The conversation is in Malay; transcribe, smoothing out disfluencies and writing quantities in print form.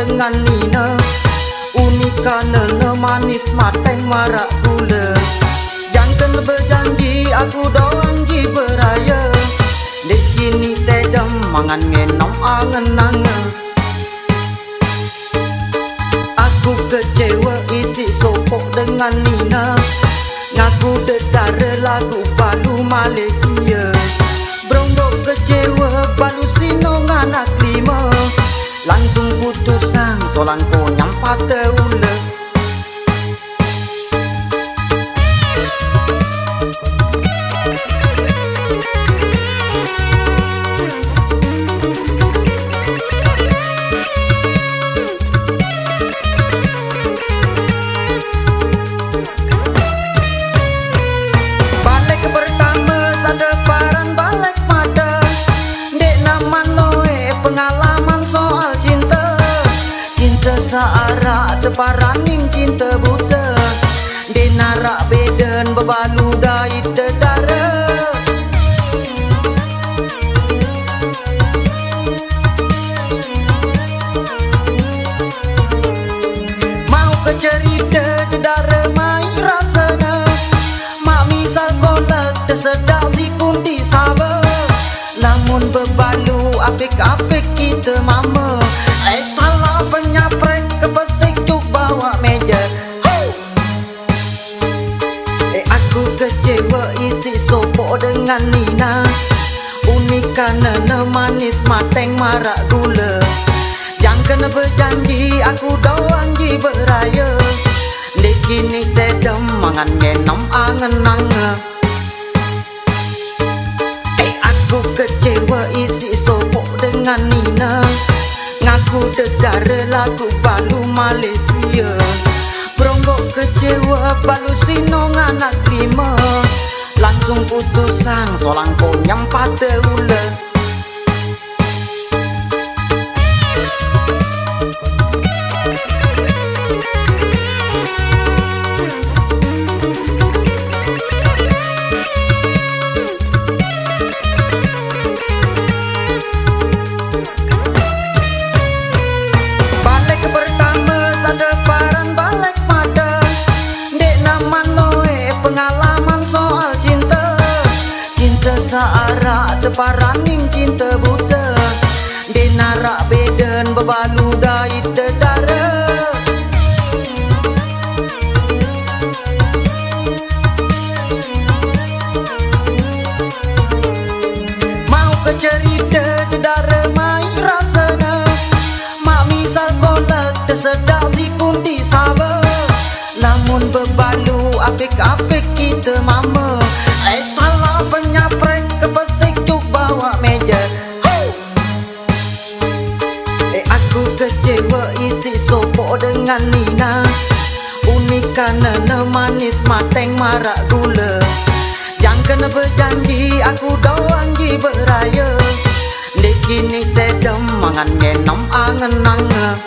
dengan Nina. Unika nene manis mateng marak gula. Jangan berjanji aku doang ji beraya. Dek kini tedam mangan ngenom angen-angen. Aku kecewa isi sopok dengan Nina. Ngaku dedara lagu balu Malaysia. Beronggok kecewa balu sino nganak lima. Langsung putusan solang ko nyampa teula. Searah teparaning cinta buta. Di narak beden bebalu dari dedara. Mau ke cerita dedara mai rasana. Mak misal kolak tersedak si pun disaba. Lamun bebalu apik-apik kita mama. Salah penyaprek kepesik cuk bawa meja. Aku kecewa isi sopok dengan Nina. Unika nene manis mateng marak gula. Jangan berjanji aku doang ji beraya. Dek kini tedem mangan ngenom angen-angen. Aku kecewa isi sopok dengan Nina. Ngaku dedara lagu balu Malaysia. Beronggok kecewa balu sino nganak lima. Langsung putusan solang ko nyampa teula. Searah teparaning cinta buta. Di narak beden bebalu dari dedara. Mau ke cerita dedara mai rasana. Mak misal kolak tersedak si pun disaba. Lamun bebalu apik-apik kita mama. Salah penyaprek kepesik cuk bawa meja. Aku kecewa isi sopok dengan Nina. Unika nene manis mateng marak gula. Jangan berjanji aku doang ji beraya. Dek kini tedem mangan ngenom angen-angen.